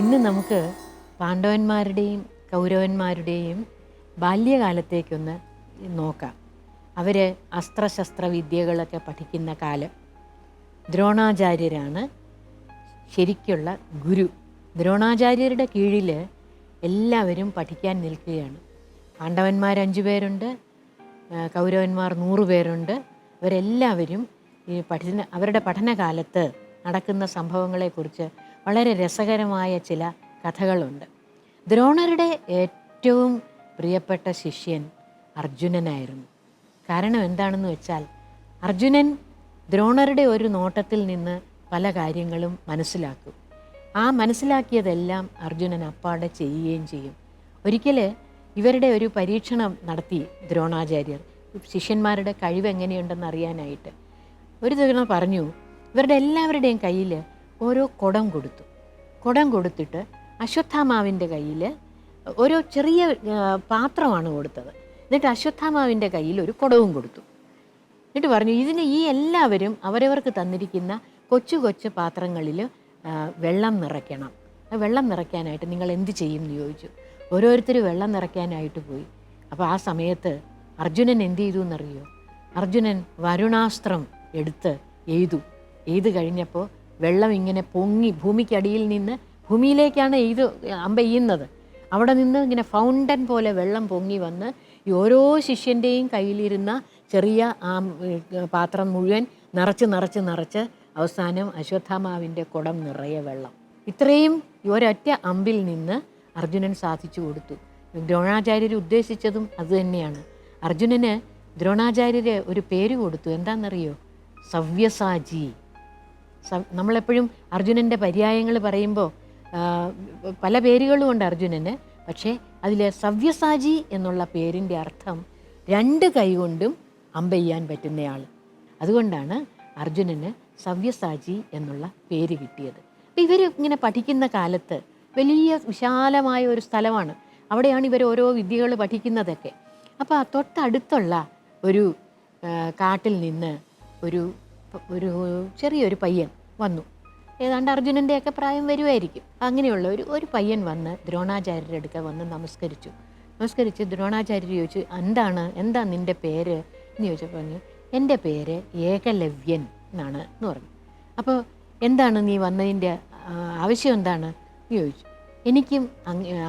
ഇന്ന് നമുക്ക് പാണ്ഡവന്മാരുടെയും കൗരവന്മാരുടെയും ബാല്യകാലത്തേക്കൊന്ന് നോക്കാം. അവർ അസ്ത്രശസ്ത്ര വിദ്യകളൊക്കെ പഠിക്കുന്ന കാലം. ദ്രോണാചാര്യരാണ് ശരിക്കുള്ള ഗുരു. ദ്രോണാചാര്യരുടെ കീഴിൽ എല്ലാവരും പഠിക്കാൻ നിൽക്കുകയാണ്. പാണ്ഡവന്മാർ 5 പേരുണ്ട്, കൗരവന്മാർ 100 പേരുണ്ട്. ഇവരെല്ലാവരും ഈ അവരുടെ പഠനകാലത്ത് നടക്കുന്ന സംഭവങ്ങളെക്കുറിച്ച് വളരെ രസകരമായ ചില കഥകളുണ്ട്. ദ്രോണരുടെ ഏറ്റവും പ്രിയപ്പെട്ട ശിഷ്യൻ അർജുനനായിരുന്നു. കാരണം എന്താണെന്ന് വെച്ചാൽ, അർജുനൻ ദ്രോണരുടെ ഒരു നോട്ടത്തിൽ നിന്ന് പല കാര്യങ്ങളും മനസ്സിലാക്കും. ആ മനസ്സിലാക്കിയതെല്ലാം അർജുനൻ അപ്പാടെ ചെയ്യുകയും ചെയ്യും. ഒരിക്കൽ ഇവരുടെ ഒരു പരീക്ഷണം നടത്തി ദ്രോണാചാര്യർ, ശിഷ്യന്മാരുടെ കഴിവ് എങ്ങനെയുണ്ടെന്ന് അറിയാനായിട്ട്. ഒരു തവണ പറഞ്ഞു, ഇവരുടെ എല്ലാവരുടെയും കയ്യിൽ ഓരോ കുടം കൊടുത്തു. കുടം കൊടുത്തിട്ട് അശ്വത്ഥാമാവിൻ്റെ കയ്യിൽ ഒരു ചെറിയ പാത്രമാണ് കൊടുത്തത്. എന്നിട്ട് അശ്വത്ഥാമാവിൻ്റെ കയ്യിൽ ഒരു കുടവും കൊടുത്തു. എന്നിട്ട് പറഞ്ഞു, ഈ എല്ലാവരും അവരവർക്ക് തന്നിരിക്കുന്ന കൊച്ചു കൊച്ചു പാത്രങ്ങളിൽ വെള്ളം നിറയ്ക്കണം. വെള്ളം നിറയ്ക്കാനായിട്ട് നിങ്ങൾ എന്ത് ചെയ്യും എന്ന് ചോദിച്ചു. ഓരോരുത്തർ വെള്ളം നിറയ്ക്കാനായിട്ട് പോയി. അപ്പോൾ ആ സമയത്ത് അർജുനൻ എന്ത് ചെയ്തു എന്നറിയോ? അർജുനൻ വരുണാസ്ത്രം എടുത്ത് എയ്തു കഴിഞ്ഞപ്പോൾ വെള്ളം ഇങ്ങനെ പൊങ്ങി ഭൂമിക്കടിയിൽ നിന്ന്, ഭൂമിയിലേക്കാണ് അമ്പെയ്യുന്നത്, അവിടെ നിന്ന് ഇങ്ങനെ ഫൗണ്ടൻ പോലെ വെള്ളം പൊങ്ങി വന്ന് ഈ ഓരോ ശിഷ്യൻ്റെയും കയ്യിലിരുന്ന ചെറിയ ആ പാത്രം മുഴുവൻ നിറച്ച് അവസാനം അശ്വത്ഥാമാവിൻ്റെ കുടം നിറയെ വെള്ളം. ഇത്രയും ഒരൊറ്റ അമ്പിൽ നിന്ന് അർജുനൻ സാധിച്ചു കൊടുത്തു. ദ്രോണാചാര്യർ ഉദ്ദേശിച്ചതും അതുതന്നെയാണ്. അർജുനന് ദ്രോണാചാര്യര് ഒരു പേര് കൊടുത്തു. എന്താണെന്നറിയോ? സവ്യസാചി. നമ്മളെപ്പോഴും അർജുനൻ്റെ പര്യായങ്ങൾ പറയുമ്പോൾ പല പേരുകളും ഉണ്ട് അർജുനന്. പക്ഷേ അതിൽ സവ്യസാചി എന്നുള്ള പേരിൻ്റെ അർത്ഥം 2 കൈകൊണ്ടും അമ്പെയ്യാൻ പറ്റുന്നയാൾ. അതുകൊണ്ടാണ് അർജുനന് സവ്യസാചി എന്നുള്ള പേര് കിട്ടിയത്. അപ്പോൾ ഇവർ ഇങ്ങനെ പഠിക്കുന്ന കാലത്ത് വലിയ വിശാലമായ ഒരു സ്ഥലമാണ്. അവിടെയാണ് ഇവർ ഓരോ വിദ്യകൾ പഠിക്കുന്നതൊക്കെ. അപ്പോൾ തൊട്ടടുത്തുള്ള ഒരു കാട്ടിൽ നിന്ന് ഒരു ചെറിയൊരു പയ്യൻ വന്നു. ഏതാണ്ട് അർജുനൻ്റെയൊക്കെ പ്രായം വരുമായിരിക്കും. അങ്ങനെയുള്ള ഒരു പയ്യൻ വന്ന് ദ്രോണാചാര്യരുടെ അടുക്ക വന്ന് നമസ്കരിച്ച് ദ്രോണാചാര്യർ ചോദിച്ചു, എന്താ നിൻ്റെ പേര് എന്ന് ചോദിച്ചപ്പോൾ പറഞ്ഞു, എൻ്റെ പേര് ഏകലവ്യൻ എന്നാണ് എന്ന് പറഞ്ഞു. അപ്പോൾ എന്താണ് നീ വന്നതിൻ്റെ ആവശ്യം എന്താണ് എന്ന് ചോദിച്ചു. എനിക്കും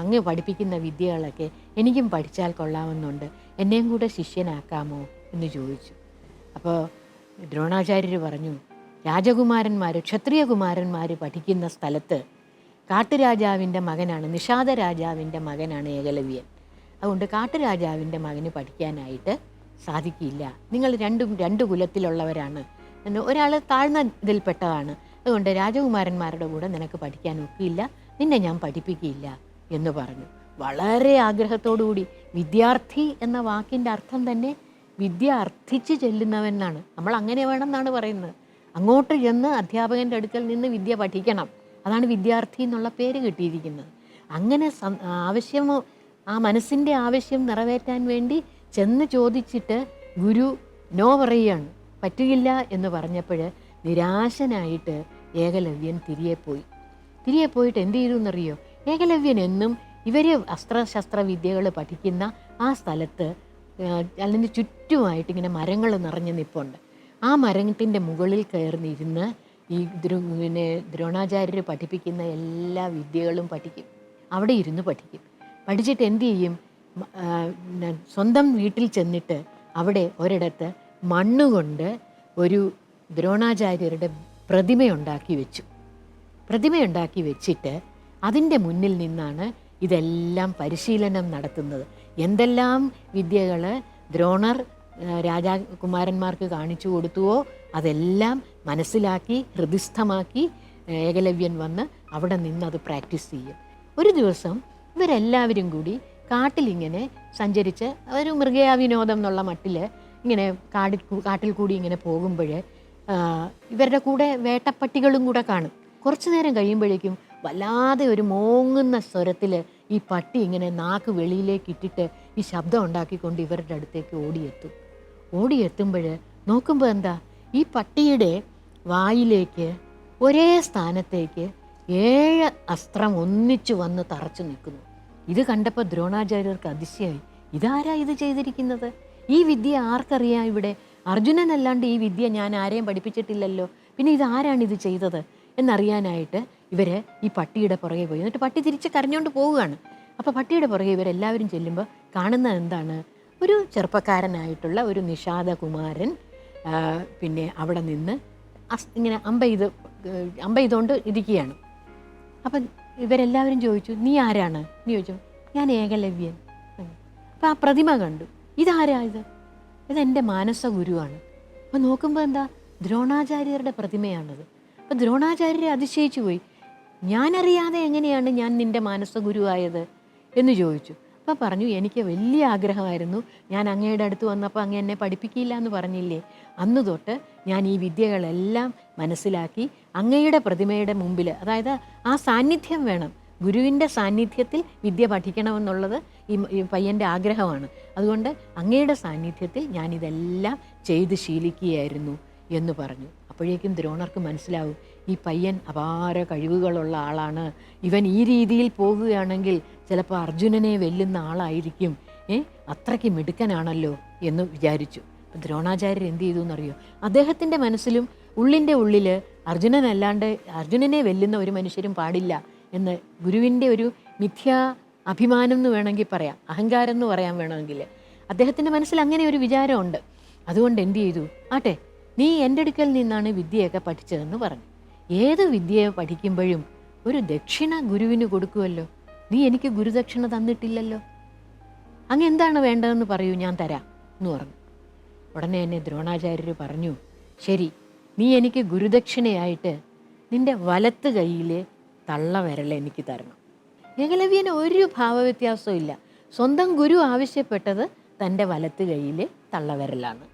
അങ്ങ് പഠിപ്പിക്കുന്ന വിദ്യകളൊക്കെ എനിക്കും പഠിച്ചാൽ കൊള്ളാമെന്നുണ്ട്, എന്നെയും കൂടെ ശിഷ്യനാക്കാമോ എന്ന് ചോദിച്ചു. അപ്പോൾ ദ്രോണാചാര്യർ പറഞ്ഞു, ക്ഷത്രിയകുമാരന്മാർ പഠിക്കുന്ന സ്ഥലത്ത് കാട്ടുരാജാവിൻ്റെ മകനാണ്, നിഷാദ രാജാവിൻ്റെ മകനാണ് ഏകലവ്യൻ. അതുകൊണ്ട് കാട്ടുരാജാവിൻ്റെ മകന് പഠിക്കാനായിട്ട് സാധിക്കില്ല. നിങ്ങൾ രണ്ട് കുലത്തിലുള്ളവരാണ്, ഒരാൾ താഴ്ന്ന ഇതിൽപ്പെട്ടതാണ്. അതുകൊണ്ട് രാജകുമാരന്മാരുടെ കൂടെ നിനക്ക് പഠിക്കാൻ ഒക്കില്ല, നിന്നെ ഞാൻ പഠിപ്പിക്കില്ല എന്ന് പറഞ്ഞു. വളരെ ആഗ്രഹത്തോടുകൂടി. വിദ്യാർത്ഥി എന്ന വാക്കിൻ്റെ അർത്ഥം തന്നെ വിദ്യ അർത്ഥിച്ച് ചെല്ലുന്നവനാണ്. നമ്മൾ അങ്ങനെ വേണമെന്നാണ് പറയുന്നത്. അങ്ങോട്ട് ചെന്ന് അധ്യാപകൻ്റെ അടുക്കൽ നിന്ന് വിദ്യ പഠിക്കണം. അതാണ് വിദ്യാർത്ഥി എന്നുള്ള പേര് കിട്ടിയിരിക്കുന്നത്. അങ്ങനെ ആവശ്യമോ ആ മനസ്സിൻ്റെ ആവശ്യം നിറവേറ്റാൻ വേണ്ടി ചെന്ന് ചോദിച്ചിട്ട് ഗുരു നോ പറയുകയാണ്, പറ്റുകയില്ല എന്ന് പറഞ്ഞപ്പോൾ നിരാശനായിട്ട് ഏകലവ്യൻ തിരികെ പോയിട്ട് എന്ത് ചെയ്തു എന്നറിയോ? ഏകലവ്യൻ എന്നും ഇവർ അസ്ത്രശസ്ത്ര വിദ്യകൾ പഠിക്കുന്ന ആ സ്ഥലത്ത് അതിന് ചുറ്റുമായിട്ട് ഇങ്ങനെ മരങ്ങൾ നിറഞ്ഞ് നിൽപ്പുണ്ട്. ആ മരത്തിൻ്റെ മുകളിൽ കയറിയിരുന്ന് ഈ ദ്രോണാചാര്യർ പഠിപ്പിക്കുന്ന എല്ലാ വിദ്യകളും പഠിക്കും. അവിടെ ഇരുന്ന് പഠിച്ചിട്ട് എന്ത് ചെയ്യും? സ്വന്തം വീട്ടിൽ ചെന്നിട്ട് അവിടെ ഒരിടത്ത് മണ്ണുകൊണ്ട് ഒരു ദ്രോണാചാര്യരുടെ പ്രതിമയുണ്ടാക്കി വെച്ചിട്ട് അതിൻ്റെ മുന്നിൽ നിന്നാണ് ഇതെല്ലാം പരിശീലനം നടത്തുന്നത്. എന്തെല്ലാം വിദ്യകൾ ദ്രോണർ രാജകുമാരന്മാർക്ക് കാണിച്ചു കൊടുത്തുവോ അതെല്ലാം മനസ്സിലാക്കി ഹൃദിസ്ഥമാക്കി ഏകലവ്യൻ വന്ന് അവിടെ നിന്ന് അത് പ്രാക്ടീസ് ചെയ്യും. ഒരു ദിവസം ഇവരെല്ലാവരും കൂടി കാട്ടിലിങ്ങനെ സഞ്ചരിച്ച് ഒരു മൃഗയാവിനോദം എന്നുള്ള മട്ടിൽ ഇങ്ങനെ കാട്ടിൽ കൂടി ഇങ്ങനെ പോകുമ്പോൾ ഇവരുടെ കൂടെ വേട്ടപ്പട്ടികളും കൂടെ കാണും. കുറച്ചു നേരം കഴിയുമ്പോഴേക്കും വല്ലാതെ ഒരു മോങ്ങുന്ന സ്വരത്തിൽ ഈ പട്ടി ഇങ്ങനെ നാക്ക് വെളിയിലേക്ക് ഇട്ടിട്ട് ഈ ശബ്ദം ഉണ്ടാക്കിക്കൊണ്ട് ഇവരുടെ അടുത്തേക്ക് ഓടിയെത്തുമ്പോൾ നോക്കുമ്പോൾ എന്താ, ഈ പട്ടിയുടെ വായിലേക്ക് ഒരേ സ്ഥാനത്തേക്ക് 7 അസ്ത്രം ഒന്നിച്ചു വന്ന് തറച്ചു നിൽക്കുന്നു. ഇത് കണ്ടപ്പോൾ ദ്രോണാചാര്യർക്ക് അതിശയമായി. ഇതാരാ ഇത് ചെയ്തിരിക്കുന്നത്? ഈ വിദ്യ ആർക്കറിയാം ഇവിടെ? അർജുനനല്ലാണ്ട് ഈ വിദ്യ ഞാൻ ആരെയും പഠിപ്പിച്ചിട്ടില്ലല്ലോ. പിന്നെ ഇതാരാണ് ഇത് ചെയ്തത് എന്നറിയാനായിട്ട് ഇവർ ഈ പട്ടിയുടെ പുറകെ പോയി. എന്നിട്ട് പട്ടി തിരിച്ച് കരഞ്ഞുകൊണ്ട് പോവുകയാണ്. അപ്പോൾ പട്ടിയുടെ പുറകെ ഇവരെല്ലാവരും ചെല്ലുമ്പോൾ കാണുന്നത് എന്താണ്? ഒരു ചെറുപ്പക്കാരനായിട്ടുള്ള ഒരു നിഷാദകുമാരൻ പിന്നെ അവിടെ നിന്ന് ഇങ്ങനെ അമ്പ ചെയ്തുകൊണ്ട് ഇരിക്കുകയാണ്. അപ്പം ഇവരെല്ലാവരും ചോദിച്ചു, നീ ആരാണ്? നീ ചോദിച്ചു, ഞാൻ ഏകലവ്യൻ. അപ്പം ആ പ്രതിമ കണ്ടു. ഇതാരാ ഇത്? ഇതെൻ്റെ മാനസ ഗുരുവാണ്. അപ്പം നോക്കുമ്പോൾ എന്താ, ദ്രോണാചാര്യരുടെ പ്രതിമയാണത്. അപ്പം ദ്രോണാചാര്യരെ അതിശയിച്ചു പോയി. ഞാനറിയാതെ എങ്ങനെയാണ് ഞാൻ നിൻ്റെ മാനസ ഗുരുവായത് എന്ന് ചോദിച്ചു. അപ്പം പറഞ്ഞു, എനിക്ക് വലിയ ആഗ്രഹമായിരുന്നു. ഞാൻ അങ്ങയുടെ അടുത്ത് വന്നപ്പോൾ അങ്ങ് എന്നെ പഠിപ്പിക്കില്ല എന്ന് പറഞ്ഞില്ലേ, അന്ന് തൊട്ട് ഞാൻ ഈ വിദ്യകളെല്ലാം മനസ്സിലാക്കി അങ്ങയുടെ പ്രതിമയുടെ മുമ്പിൽ, അതായത് ആ സാന്നിധ്യം വേണം, ഗുരുവിൻ്റെ സാന്നിധ്യത്തിൽ വിദ്യ പഠിക്കണമെന്നുള്ളത് ഈ പയ്യൻ്റെ ആഗ്രഹമാണ്. അതുകൊണ്ട് അങ്ങയുടെ സാന്നിധ്യത്തിൽ ഞാനിതെല്ലാം ചെയ്ത് ശീലിക്കുകയായിരുന്നു എന്ന് പറഞ്ഞു. അപ്പോഴേക്കും ദ്രോണർക്ക് മനസ്സിലാവും, ഈ പയ്യൻ അപാര കഴിവുകളുള്ള ആളാണ്. ഇവൻ ഈ രീതിയിൽ പോകുകയാണെങ്കിൽ ചിലപ്പോൾ അർജുനനെ വെല്ലുന്ന ആളായിരിക്കും. അത്രയ്ക്ക് മിടുക്കനാണല്ലോ എന്ന് വിചാരിച്ചു. അപ്പം ദ്രോണാചാര്യർ എന്ത് ചെയ്തു എന്നറിയോ? അദ്ദേഹത്തിൻ്റെ മനസ്സിലും ഉള്ളിൻ്റെ ഉള്ളിൽ അർജുനനെ വെല്ലുന്ന ഒരു മനുഷ്യരും പാടില്ല എന്ന് ഗുരുവിൻ്റെ ഒരു മിഥ്യാ അഭിമാനം എന്ന് വേണമെങ്കിൽ പറയാം, അഹങ്കാരം എന്ന് പറയാൻ വേണമെങ്കിൽ, അദ്ദേഹത്തിൻ്റെ മനസ്സിൽ അങ്ങനെ ഒരു വിചാരമുണ്ട്. അതുകൊണ്ട് എന്ത് ചെയ്തു? ആട്ടെ, നീ എൻ്റെ അടുക്കൽ നിന്നാണ് വിദ്യയൊക്കെ പഠിച്ചതെന്ന് പറഞ്ഞു. ഏത് വിദ്യയെ പഠിക്കുമ്പോഴും ഒരു ദക്ഷിണ ഗുരുവിന് കൊടുക്കുമല്ലോ. നീ എനിക്ക് ഗുരുദക്ഷിണ തന്നിട്ടില്ലല്ലോ. അങ്ങ് എന്താണ് വേണ്ടതെന്ന് പറയൂ, ഞാൻ തരാം എന്ന് പറഞ്ഞു. ഉടനെ എന്നെ ദ്രോണാചാര്യർ പറഞ്ഞു, ശരി, നീ എനിക്ക് ഗുരുദക്ഷിണയായിട്ട് നിൻ്റെ വലത്ത് കൈയിലെ തള്ളവിരൽ എനിക്ക് തരണം. ഏകലവ്യന് ഒരു ഭാവവ്യത്യാസവും ഇല്ല. സ്വന്തം ഗുരു ആവശ്യപ്പെട്ടത് തൻ്റെ വലത്ത് കൈയിലെ തള്ളവിരലാണ്.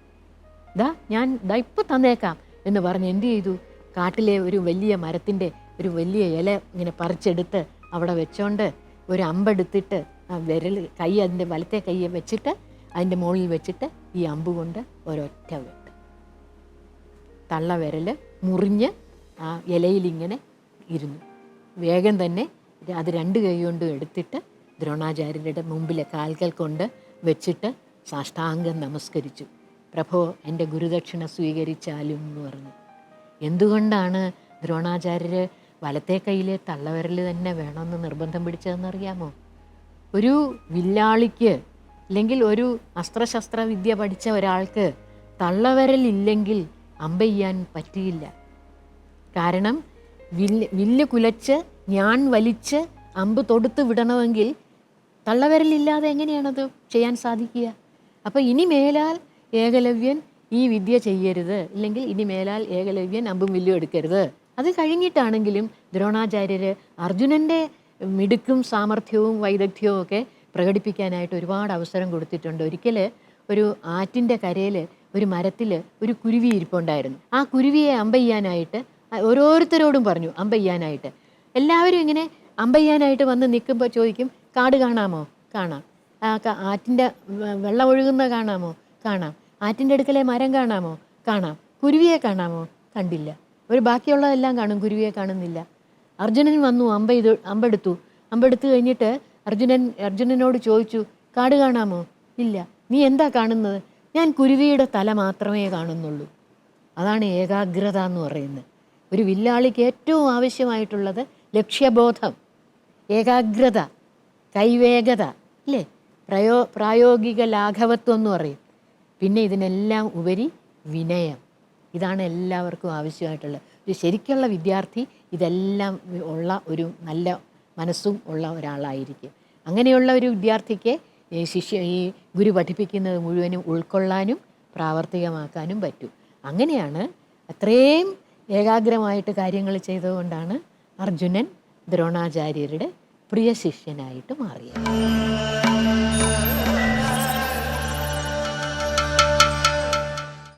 ഞാൻ ഇപ്പം തന്നേക്കാം എന്ന് പറഞ്ഞ് എന്ത് ചെയ്തു? കാട്ടിലെ ഒരു വലിയ മരത്തിൻ്റെ ഒരു വലിയ ഇല ഇങ്ങനെ പറിച്ചെടുത്ത് അവിടെ വെച്ചോണ്ട് ഒരു അമ്പെടുത്തിട്ട് ആ അതിൻ്റെ വലത്തെ കൈ വെച്ചിട്ട് അതിൻ്റെ മുകളിൽ വെച്ചിട്ട് ഈ അമ്പ് കൊണ്ട് ഒരൊറ്റ വെട്ട്. തള്ളവിരൽ മുറിഞ്ഞ് ആ ഇലയിലിങ്ങനെ ഇരുന്നു. വേഗം തന്നെ അത് 2 കൈ കൊണ്ട് എടുത്തിട്ട് ദ്രോണാചാര്യരുടെ മുമ്പിലെ കാൽക്കൽ കൊണ്ട് വെച്ചിട്ട് സാഷ്ടാംഗം നമസ്കരിച്ചു. പ്രഭോ, എൻ്റെ ഗുരുദക്ഷിണ സ്വീകരിച്ചാലും എന്ന് പറഞ്ഞു. എന്തുകൊണ്ടാണ് ദ്രോണാചാര്യർ വലത്തെ കൈയിലെ തള്ളവിരൽ തന്നെ വേണമെന്ന് നിർബന്ധം പിടിച്ചതെന്നറിയാമോ? ഒരു വില്ലാളിക്ക് അല്ലെങ്കിൽ ഒരു അസ്ത്രശസ്ത്ര വിദ്യ പഠിച്ച ഒരാൾക്ക് തള്ളവിരലില്ലെങ്കിൽ അമ്പെയ്യാൻ പറ്റിയില്ല. കാരണം വില്ല് കുലച്ച് ഞാൻ വലിച്ച് അമ്പ് തൊടുത്ത് വിടണമെങ്കിൽ തള്ളവിരലില്ലാതെ എങ്ങനെയാണത് ചെയ്യാൻ സാധിക്കുക? അപ്പോൾ ഇനി മേലാൽ ഏകലവ്യൻ ഈ വിദ്യ ചെയ്യരുത്, ഇല്ലെങ്കിൽ ഇനി മേലാൽ ഏകലവ്യൻ അമ്പും വില്ലും എടുക്കരുത്. അത് കഴിഞ്ഞിട്ടാണെങ്കിലും ദ്രോണാചാര്യർ അർജുനൻ്റെ മിടുക്കും സാമർഥ്യവും വൈദഗ്ധ്യവും ഒക്കെ പ്രകടിപ്പിക്കാനായിട്ട് ഒരുപാട് അവസരം കൊടുത്തിട്ടുണ്ട്. ഒരിക്കൽ ഒരു ആറ്റിൻ്റെ കരയിൽ ഒരു മരത്തിൽ ഒരു കുരുവി ഇരിപ്പുണ്ടായിരുന്നു. ആ കുരുവിയെ അമ്പെയ്യാനായിട്ട് ഓരോരുത്തരോടും പറഞ്ഞു അമ്പെയ്യാനായിട്ട്. എല്ലാവരും ഇങ്ങനെ അമ്പെയ്യാനായിട്ട് വന്ന് നിൽക്കുമ്പോൾ ചോദിക്കും, കാട് കാണാമോ? കാണാം. ആറ്റിൻ്റെ വെള്ളം ഒഴുകുന്ന കാണാമോ? കാണാം. ആറ്റിൻ്റെ അടുക്കലെ മരം കാണാമോ? കാണാം. കുരുവിയെ കാണാമോ? കണ്ടില്ല. ബാക്കിയുള്ളതെല്ലാം കാണും, കുരുവിയെ കാണുന്നില്ല. അർജുനൻ വന്നു, അമ്പെടുത്തു കഴിഞ്ഞിട്ട് അർജുനനോട് ചോദിച്ചു, കാട് കാണാമോ? ഇല്ല. നീ എന്താ കാണുന്നത്? ഞാൻ കുരുവിയുടെ തല മാത്രമേ കാണുന്നുള്ളൂ. അതാണ് ഏകാഗ്രത എന്ന് പറയുന്നത്. ഒരു വില്ലാളിക്ക് ഏറ്റവും ആവശ്യമായിട്ടുള്ളത് ലക്ഷ്യബോധം, ഏകാഗ്രത, കൈവേഗത, അല്ലേ? പ്രായോഗിക ലാഘവത്വം എന്ന് പറയും. പിന്നെ ഇതിനെല്ലാം ഉപരി വിനയം. ഇതാണ് എല്ലാവർക്കും ആവശ്യമായിട്ടുള്ളത്. ഒരു ശരിക്കുള്ള വിദ്യാർത്ഥി ഇതെല്ലാം ഉള്ള ഒരു നല്ല മനസ്സും ഉള്ള ഒരാളായിരിക്കും. അങ്ങനെയുള്ള ഒരു വിദ്യാർത്ഥിക്ക് ഈ ഗുരു പഠിപ്പിക്കുന്നത് മുഴുവനും ഉൾക്കൊള്ളാനും പ്രാവർത്തികമാക്കാനും പറ്റും. അങ്ങനെയാണ് അത്രയും ഏകാഗ്രമായിട്ട് കാര്യങ്ങൾ ചെയ്തുകൊണ്ടാണ് അർജുനൻ ദ്രോണാചാര്യരുടെ പ്രിയ ശിഷ്യനായിട്ട് മാറിയത്.